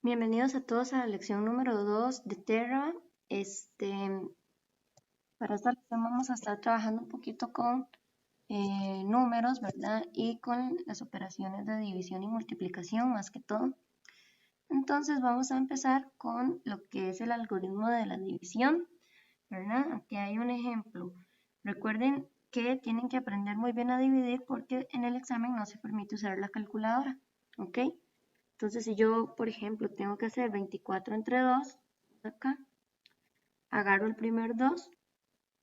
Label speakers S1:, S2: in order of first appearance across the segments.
S1: Bienvenidos a todos a la lección número 2 de Terra. Para esta lección vamos a estar trabajando un poquito con números, ¿verdad? Y con las operaciones de división y multiplicación más que todo. Entonces vamos a empezar con lo que es el algoritmo de la división, ¿verdad? Aquí hay un ejemplo. Recuerden que tienen que aprender muy bien a dividir porque en el examen no se permite usar la calculadora, ¿ok? Entonces, si yo, por ejemplo, tengo que hacer 24 entre 2, acá, agarro el primer 2,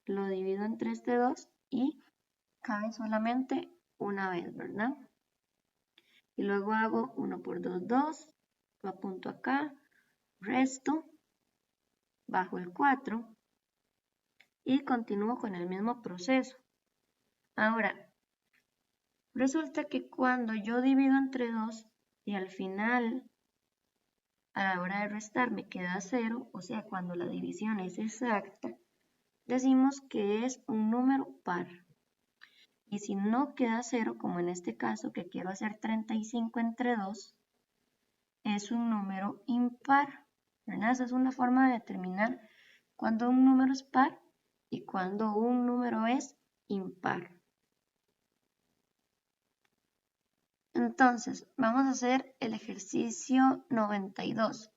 S1: lo divido entre este 2 y cabe solamente una vez, ¿verdad? Y luego hago 1 por 2, 2, lo apunto acá, resto, bajo el 4 y continúo con el mismo proceso. Ahora, resulta que cuando yo divido entre 2 y al final a la hora de restar me queda 0, o sea, cuando la división es exacta, decimos que es un número par. Y si no queda 0, como en este caso que quiero hacer 35 entre 2, es un número impar, ¿verdad? Esa es una forma de determinar cuándo un número es par y cuándo un número es impar. Entonces, vamos a hacer el ejercicio 92.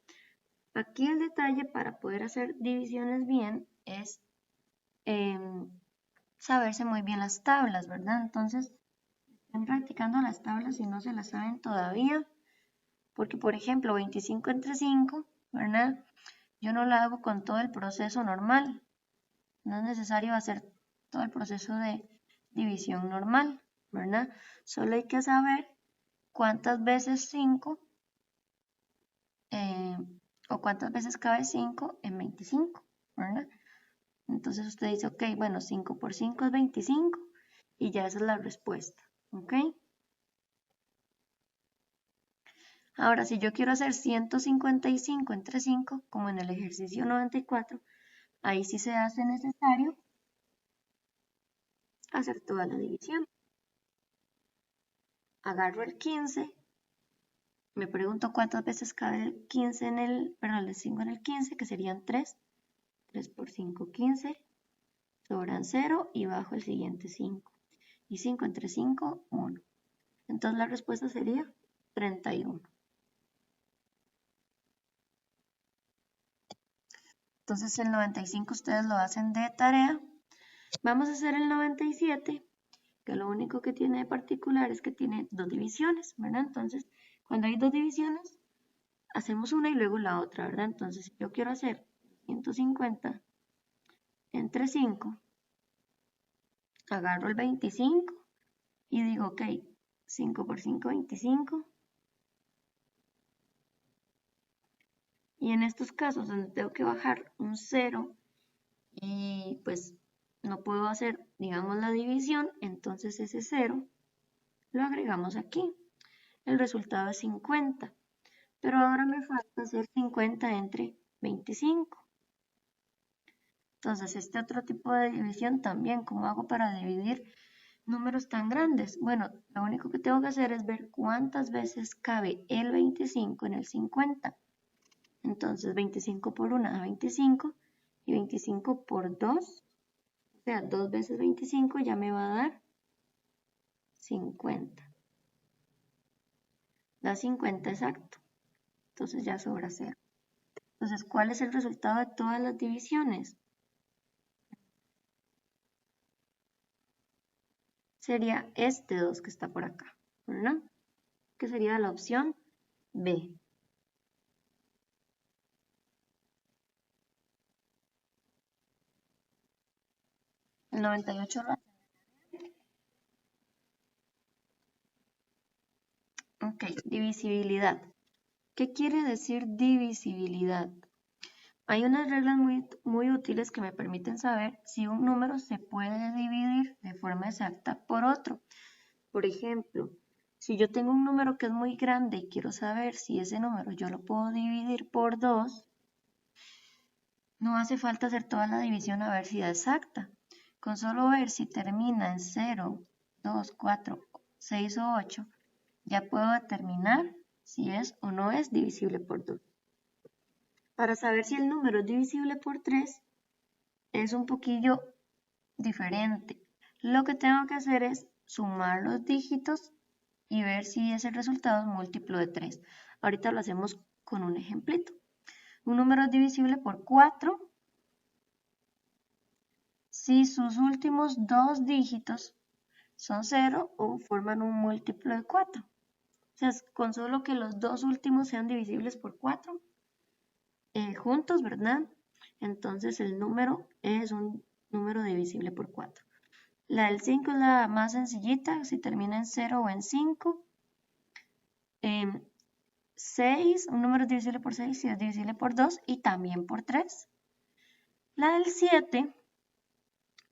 S1: Aquí el detalle para poder hacer divisiones bien es saberse muy bien las tablas, ¿verdad? Entonces, estén practicando las tablas si no se las saben todavía, porque por ejemplo, 25 entre 5, ¿verdad? Yo no lo hago con todo el proceso normal, no es necesario hacer todo el proceso de división normal, ¿verdad? Solo hay que saber cuántas veces 5 o cuántas veces cabe 5 en 25, ¿verdad? Entonces usted dice, ok, bueno, 5 por 5 es 25 y ya esa es la respuesta, ¿ok? Ahora, si yo quiero hacer 155 entre 5, como en el ejercicio 94, ahí sí se hace necesario hacer toda la división. Agarro el 15, me pregunto cuántas veces cabe el 15 en el, perdón, el 5 en el 15, que serían 3. 3 por 5, 15, sobran 0 y bajo el siguiente 5. Y 5 entre 5, 1. Entonces la respuesta sería 31. Entonces el 95 ustedes lo hacen de tarea. Vamos a hacer el 97, que lo único que tiene de particular es que tiene dos divisiones, ¿verdad? Entonces, cuando hay dos divisiones, hacemos una y luego la otra, ¿verdad? Entonces, si yo quiero hacer 150 entre 5, agarro el 25 y digo, ok, 5 por 5, 25. Y en estos casos donde tengo que bajar un 0 y pues no puedo hacer, digamos, la división, entonces ese 0 lo agregamos aquí. El resultado es 50. Pero ahora me falta hacer 50 entre 25. Entonces, este otro tipo de división también, ¿cómo hago para dividir números tan grandes? Bueno, lo único que tengo que hacer es ver cuántas veces cabe el 25 en el 50. Entonces, 25 por 1 da 25 y 25 por 2, o sea, 2 veces 25 ya me va a dar 50. Da 50 exacto. Entonces ya sobra 0. Entonces, ¿cuál es el resultado de todas las divisiones? Sería este 2 que está por acá, ¿verdad? Que sería la opción B. El 98 lo hace. Ok, divisibilidad. ¿Qué quiere decir divisibilidad? Hay unas reglas muy útiles que me permiten saber si un número se puede dividir de forma exacta por otro. Por ejemplo, si yo tengo un número que es muy grande y quiero saber si ese número yo lo puedo dividir por 2, no hace falta hacer toda la división a ver si da exacta. Con solo ver si termina en 0, 2, 4, 6 o 8, ya puedo determinar si es o no es divisible por 2. Para saber si el número es divisible por 3 es un poquillo diferente. Lo que tengo que hacer es sumar los dígitos y ver si ese resultado es múltiplo de 3. Ahorita lo hacemos con un ejemplito. Un número es divisible por 4 si sus últimos dos dígitos son 0 o forman un múltiplo de 4. O sea, con solo que los dos últimos sean divisibles por 4 juntos, ¿verdad? Entonces el número es un número divisible por 4. La del 5 es la más sencillita, si termina en 0 o en 5. 6, un número es divisible por 6 si es divisible por 2 y también por 3. La del 7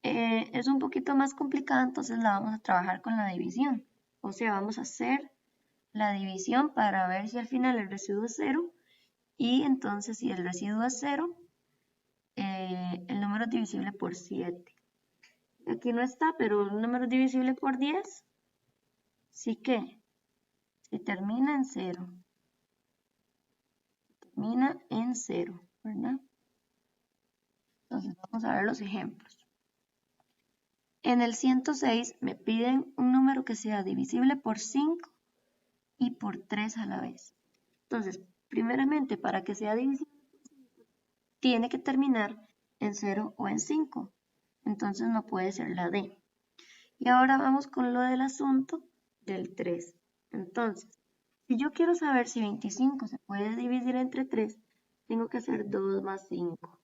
S1: es un poquito más complicada, entonces la vamos a trabajar con la división. O sea, vamos a hacer la división para ver si al final el residuo es 0 y entonces si el residuo es 0, el número es divisible por 7. Aquí no está, pero el número es divisible por 10, sí que si termina en 0, termina en 0, ¿verdad? Entonces vamos a ver los ejemplos. En el 106 me piden un número que sea divisible por 5 y por 3 a la vez. Entonces, primeramente, para que sea divisible por 5, tiene que terminar en 0 o en 5. Entonces no puede ser la D. Y ahora vamos con lo del asunto del 3. Entonces, si yo quiero saber si 25 se puede dividir entre 3, tengo que hacer 2 más 5.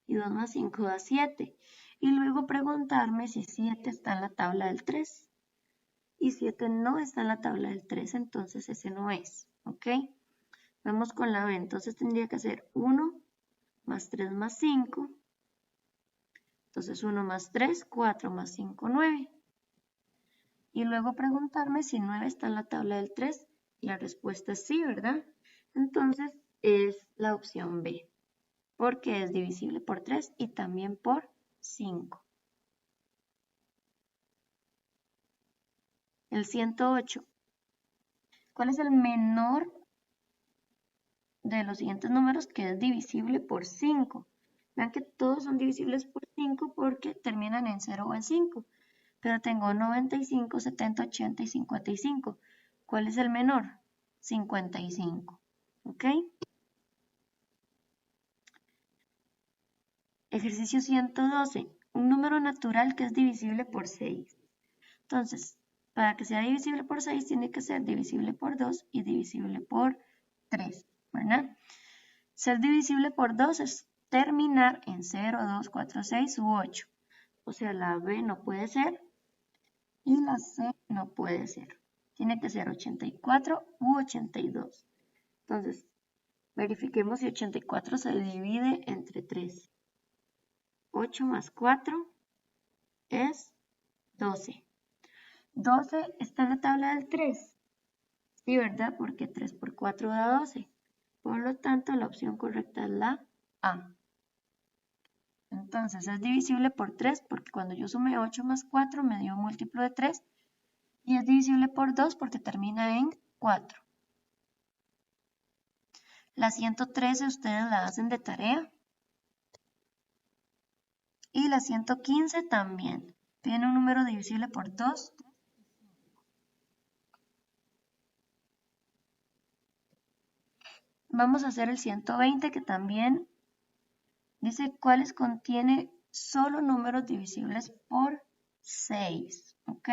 S1: Y 2 más 5 da 7. Y luego preguntarme si 7 está en la tabla del 3. Y 7 no está en la tabla del 3, entonces ese no es. ¿Ok? Vamos con la B. Entonces tendría que hacer 1 más 3 más 5. Entonces 1 más 3, 4 más 5, 9. Y luego preguntarme si 9 está en la tabla del 3. Y la respuesta es sí, ¿verdad? Entonces es la opción B, porque es divisible por 3 y también por 5. El 108. ¿Cuál es el menor de los siguientes números que es divisible por 5? Vean que todos son divisibles por 5 porque terminan en 0 o en 5. Pero tengo 95, 70, 80 y 55. ¿Cuál es el menor? 55. ¿Ok? Ejercicio 112. Un número natural que es divisible por 6. Entonces, para que sea divisible por 6, tiene que ser divisible por 2 y divisible por 3, ¿verdad? Ser divisible por 2 es terminar en 0, 2, 4, 6 u 8. O sea, la B no puede ser y la C no puede ser. Tiene que ser 84 u 82. Entonces, verifiquemos si 84 se divide entre 3. 8 más 4 es 12. 12 está en la tabla del 3. Sí, ¿verdad? Porque 3 por 4 da 12. Por lo tanto, la opción correcta es la A. Entonces, es divisible por 3 porque cuando yo sumé 8 más 4 me dio un múltiplo de 3. Y es divisible por 2 porque termina en 4. La 113 ustedes la hacen de tarea. Y la 115 también. Tiene un número divisible por 2. Vamos a hacer el 120 que también dice cuáles contiene solo números divisibles por 6. ¿Ok?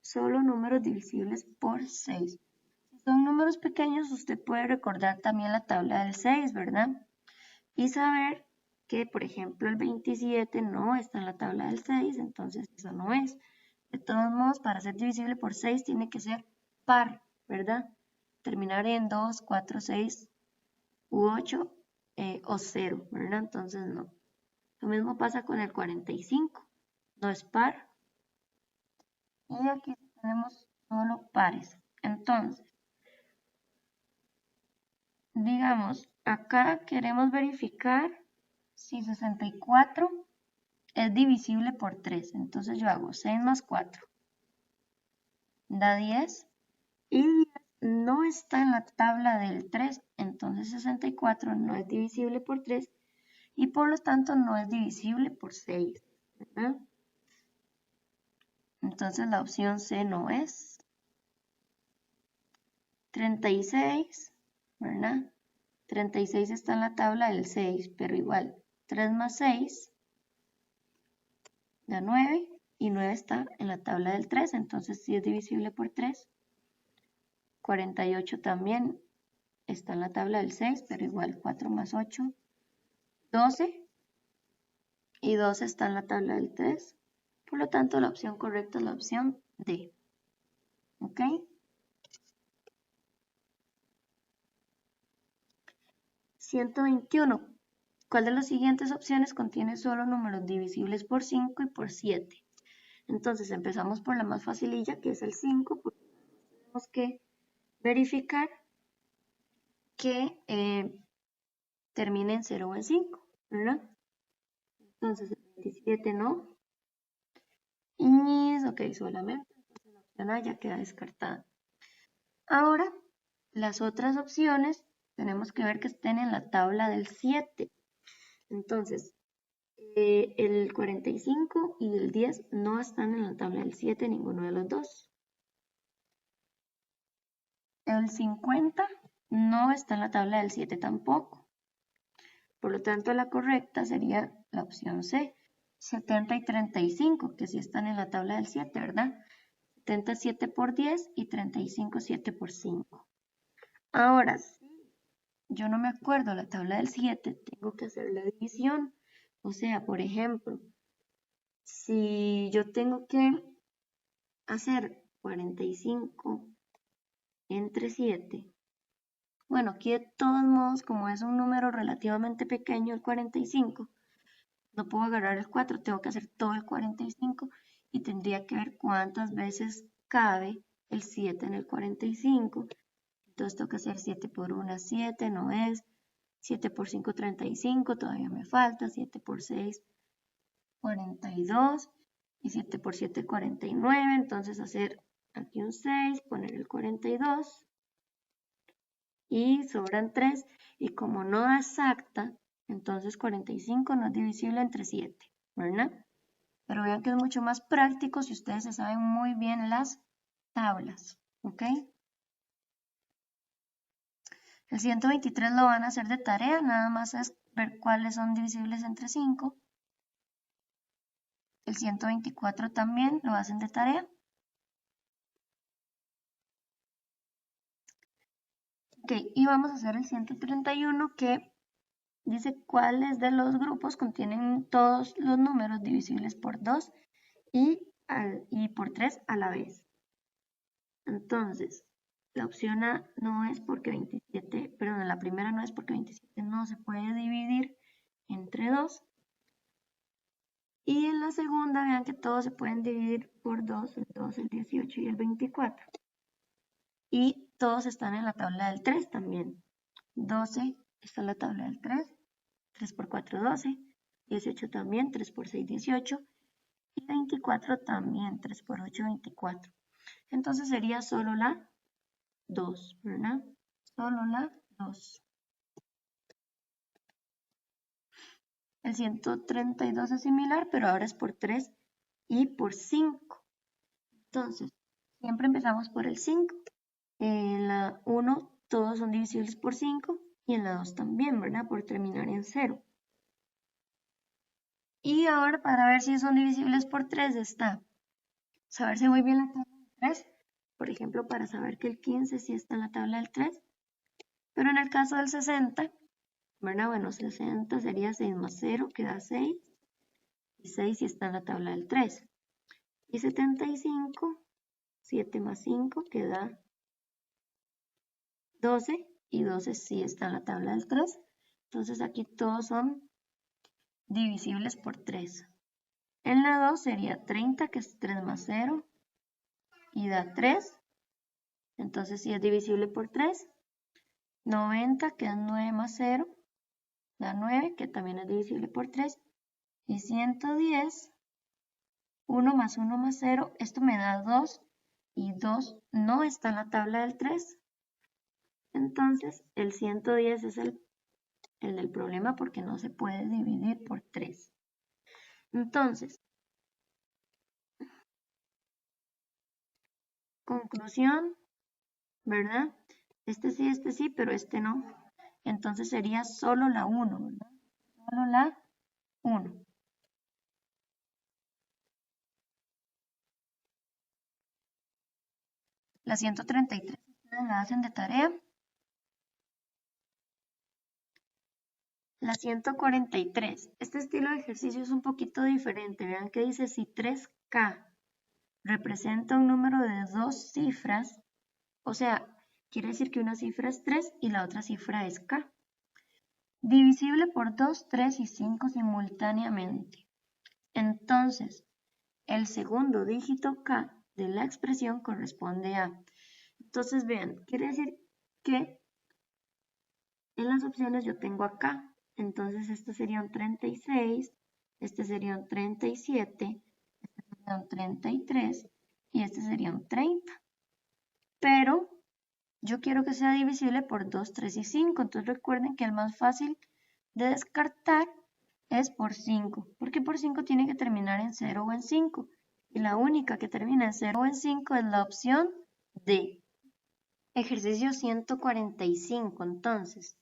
S1: Solo números divisibles por 6. Si son números pequeños, usted puede recordar también la tabla del 6, ¿verdad? Y saber que, por ejemplo, el 27 no está en la tabla del 6, entonces eso no es. De todos modos, para ser divisible por 6 tiene que ser par, ¿verdad? Terminar en 2, 4, 6 u 8 o 0, ¿verdad? Entonces no. Lo mismo pasa con el 45, no es par. Y aquí tenemos solo pares. Entonces, digamos, acá queremos verificar si 64 es divisible por 3. Entonces yo hago 6 más 4 da 10 y 10 no está en la tabla del 3, entonces 64 no es divisible por 3 y por lo tanto no es divisible por 6, ¿verdad? Entonces la opción C no es. 36, ¿verdad? 36 está en la tabla del 6, pero igual 3 más 6 da 9 y 9 está en la tabla del 3, entonces sí es divisible por 3. 48 también está en la tabla del 6, pero igual 4 más 8, 12 y 12 está en la tabla del 3. Por lo tanto, la opción correcta es la opción D. ¿Ok? 121. ¿Cuál de las siguientes opciones contiene solo números divisibles por 5 y por 7? Entonces empezamos por la más facililla, que es el 5, porque tenemos que verificar que termine en 0 o en 5, ¿verdad? Entonces el 27 no. Y es ok, solamente. Entonces la opción A ya queda descartada. Ahora, las otras opciones tenemos que ver que estén en la tabla del 7. Entonces, el 45 y el 10 no están en la tabla del 7, ninguno de los dos. El 50 no está en la tabla del 7 tampoco. Por lo tanto, la correcta sería la opción C. 70 y 35, que sí están en la tabla del 7, ¿verdad? 70 7 por 10 y 35 7 por 5. Ahora, si yo no me acuerdo la tabla del 7, tengo que hacer la división. O sea, por ejemplo, si yo tengo que hacer 45 entre 7, bueno, aquí de todos modos, como es un número relativamente pequeño, el 45, no puedo agarrar el 4, tengo que hacer todo el 45 y tendría que ver cuántas veces cabe el 7 en el 45. Entonces tengo que hacer 7 por 1, 7, no es. 7 por 5, 35, todavía me falta. 7 por 6, 42. Y 7 por 7, 49. Entonces hacer aquí un 6, poner el 42. Y sobran 3. Y como no da exacta, entonces 45 no es divisible entre 7, ¿verdad? Pero vean que es mucho más práctico si ustedes se saben muy bien las tablas, ¿ok? El 123 lo van a hacer de tarea, nada más es ver cuáles son divisibles entre 5. El 124 también lo hacen de tarea. Ok, y vamos a hacer el 131 que dice cuáles de los grupos contienen todos los números divisibles por 2 y por 3 a la vez. Entonces, la opción A no es porque 27, perdón, la primera no es porque 27 no se puede dividir entre 2. Y en la segunda, vean que todos se pueden dividir por 2, el 2, el 18 y el 24. Y todos están en la tabla del 3 también. 12 está en la tabla del 3. 3 por 4, 12. 18 también, 3 por 6, 18. Y 24 también, 3 por 8, 24. Entonces sería solo la 2, ¿verdad? Solo la 2. El 132 es similar, pero ahora es por 3 y por 5. Entonces, siempre empezamos por el 5. En la 1 todos son divisibles por 5 y en la 2 también, ¿verdad? Por terminar en 0. Y ahora para ver si son divisibles por 3 está saberse muy bien la tabla del 3. Por ejemplo, para saber que el 15 sí está en la tabla del 3. Pero en el caso del 60, ¿verdad? Bueno, 60 sería 6 más 0, que da 6. Y 6 sí está en la tabla del 3. Y 75, 7 más 5, que da 12. Y 12 sí está en la tabla del 3. Entonces aquí todos son divisibles por 3. En la 2 sería 30, que es 3 más 0, y da 3. Entonces sí es divisible por 3. 90, que es 9 más 0, da 9, que también es divisible por 3. Y 110, 1 más 1 más 0, esto me da 2. Y 2 no está en la tabla del 3. Entonces, el 110 es el del problema porque no se puede dividir por 3. Entonces, conclusión, ¿verdad? Este sí, pero este no. Entonces sería solo la 1, ¿verdad? Solo la 1. La 133, ustedes la hacen de tarea. La 143. Este estilo de ejercicio es un poquito diferente. Vean que dice si 3K representa un número de 2 cifras, o sea, quiere decir que una cifra es 3 y la otra cifra es K. Divisible por 2, 3 y 5 simultáneamente. Entonces, el segundo dígito K de la expresión corresponde a. Entonces, vean, quiere decir que en las opciones yo tengo acá. Entonces, este sería un 36, este sería un 37, este sería un 33 y este sería un 30. Pero yo quiero que sea divisible por 2, 3 y 5. Entonces, recuerden que el más fácil de descartar es por 5, porque por 5 tiene que terminar en 0 o en 5. Y la única que termina en 0 o en 5 es la opción D. Ejercicio 145, entonces.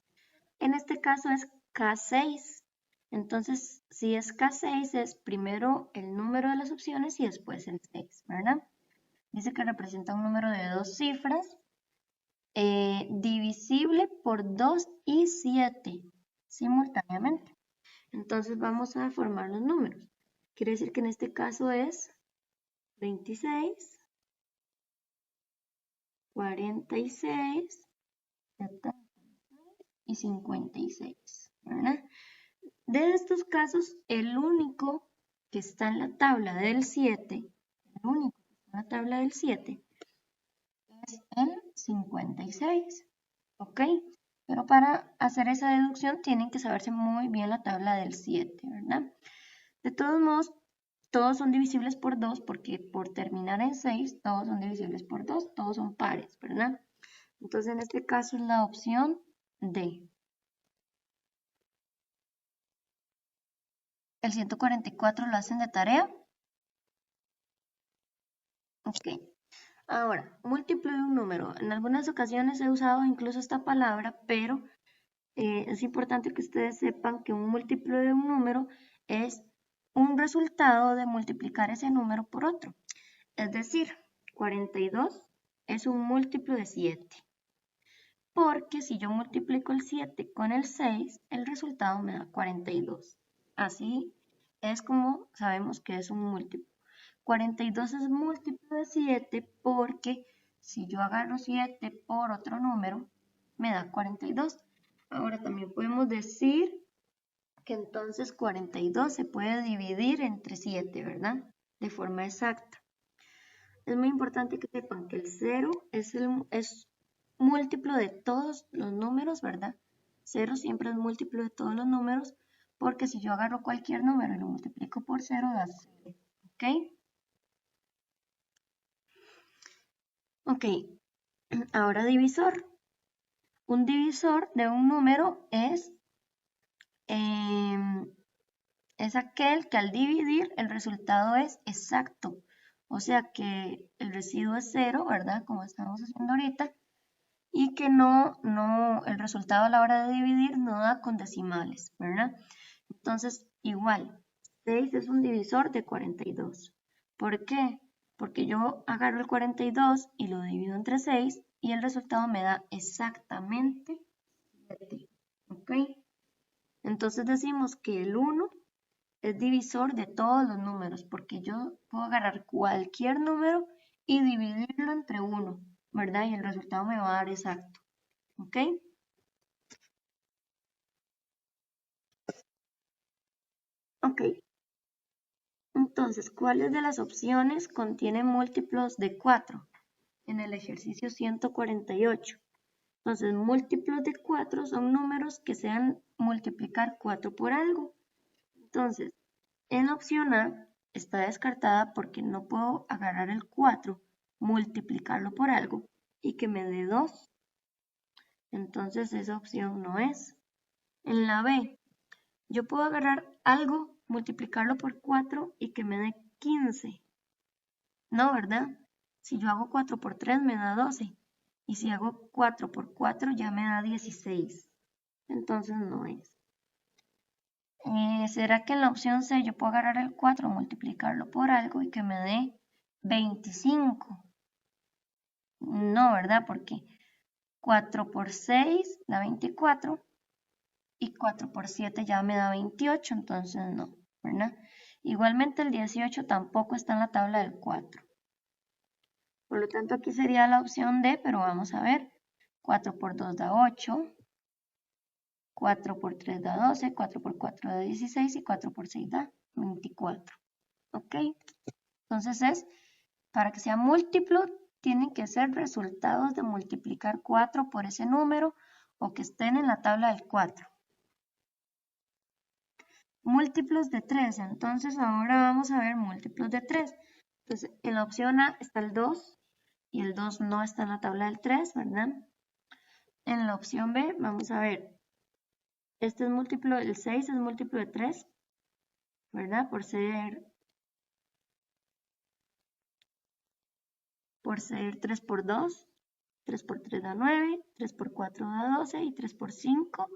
S1: En este caso es K6. Entonces, si es K6, es primero el número de las opciones y después el 6, ¿verdad? Dice que representa un número de 2 cifras, divisible por 2 y 7 simultáneamente. Entonces vamos a formar los números. Quiere decir que en este caso es 26, 46, 76 y 56, ¿verdad? De estos casos, el único que está en la tabla del 7, es el 56, ¿ok? Pero para hacer esa deducción tienen que saberse muy bien la tabla del 7, ¿verdad? De todos modos, todos son divisibles por 2 porque por terminar en 6, todos son divisibles por 2, todos son pares, ¿verdad? Entonces, en este caso es la opción D. El 144 lo hacen de tarea. Ok. Ahora, múltiplo de un número. En algunas ocasiones he usado incluso esta palabra, pero es importante que ustedes sepan que un múltiplo de un número es un resultado de multiplicar ese número por otro. Es decir, 42 es un múltiplo de 7. Porque si yo multiplico el 7 con el 6, el resultado me da 42. Así es como sabemos que es un múltiplo. 42 es múltiplo de 7 porque si yo agarro 7 por otro número, me da 42. Ahora también podemos decir que entonces 42 se puede dividir entre 7, ¿verdad? De forma exacta. Es muy importante que sepan que el 0 es múltiplo de todos los números, ¿verdad? 0 siempre es múltiplo de todos los números, porque si yo agarro cualquier número y lo multiplico por 0, da 0, ¿ok? Ok, ahora divisor. Un divisor de un número es aquel que al dividir el resultado es exacto. O sea que el residuo es 0, ¿verdad? Como estamos haciendo ahorita. Y que el resultado a la hora de dividir no da con decimales, ¿verdad? Entonces, igual, 6 es un divisor de 42. ¿Por qué? Porque yo agarro el 42 y lo divido entre 6 y el resultado me da exactamente 7. ¿Ok? Entonces decimos que el 1 es divisor de todos los números, porque yo puedo agarrar cualquier número y dividirlo entre 1, ¿verdad? Y el resultado me va a dar exacto. ¿Ok? Ok. Entonces, ¿cuáles de las opciones contienen múltiplos de 4? En el ejercicio 148. Entonces, múltiplos de 4 son números que sean multiplicar 4 por algo. Entonces, en la opción A está descartada porque no puedo agarrar el 4, multiplicarlo por algo y que me dé 2. entonces esa opción no es. En la B, yo puedo agarrar algo, multiplicarlo por 4 y que me dé 15. No, ¿verdad? Si yo hago 4 por 3 me da 12. Y si hago 4 por 4 ya me da 16. Entonces no es. ¿Será que en la opción C yo puedo agarrar el 4, multiplicarlo por algo y que me dé 25? No, ¿verdad? Porque 4 por 6 da 24 y 4 por 7 ya me da 28, entonces no, ¿verdad? Igualmente el 18 tampoco está en la tabla del 4. Por lo tanto aquí sería la opción D, pero vamos a ver. 4 por 2 da 8, 4 por 3 da 12, 4 por 4 da 16 y 4 por 6 da 24. ¿Ok? Entonces para que sea múltiplo, tienen que ser resultados de multiplicar 4 por ese número o que estén en la tabla del 4. Múltiplos de 3, entonces ahora vamos a ver múltiplos de 3. Entonces en la opción A está el 2 y el 2 no está en la tabla del 3, ¿verdad? En la opción B vamos a ver, este es múltiplo, el 6 es múltiplo de 3, ¿verdad? Por ser 3 por 2, 3 por 3 da 9, 3 por 4 da 12 y 3 por 5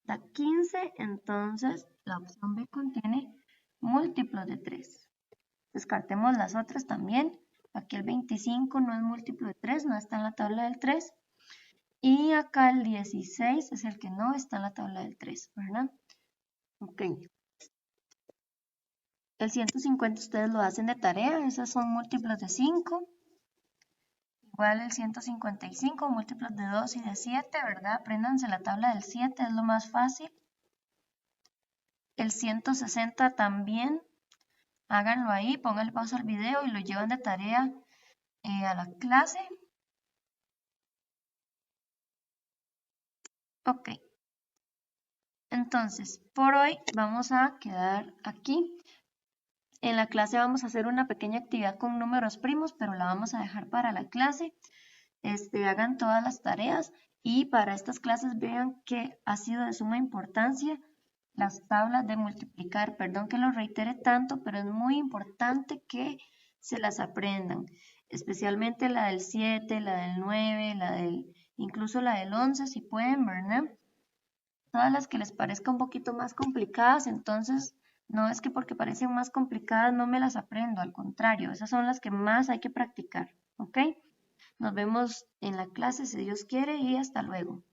S1: da 15, entonces la opción B contiene múltiplos de 3. Descartemos las otras también. Aquí el 25 no es múltiplo de 3, no está en la tabla del 3. Y acá el 16 es el que no está en la tabla del 3, ¿verdad? Ok. El 150 ustedes lo hacen de tarea, esas son múltiplos de 5. Igual el 155, múltiplos de 2 y de 7, ¿verdad? Apréndanse la tabla del 7, es lo más fácil. El 160 también, háganlo ahí, pónganle pausa al video y lo llevan de tarea a la clase. Ok. Entonces, por hoy vamos a quedar aquí. En la clase vamos a hacer una pequeña actividad con números primos, pero la vamos a dejar para la clase. Hagan todas las tareas y para estas clases vean que ha sido de suma importancia las tablas de multiplicar. Perdón que lo reitere tanto, pero es muy importante que se las aprendan, especialmente la del 7, la del 9, incluso la del 11 si pueden, ¿verdad? Todas las que les parezca un poquito más complicadas, entonces no es que porque parecen más complicadas no me las aprendo, al contrario, esas son las que más hay que practicar, ¿ok? Nos vemos en la clase si Dios quiere y hasta luego.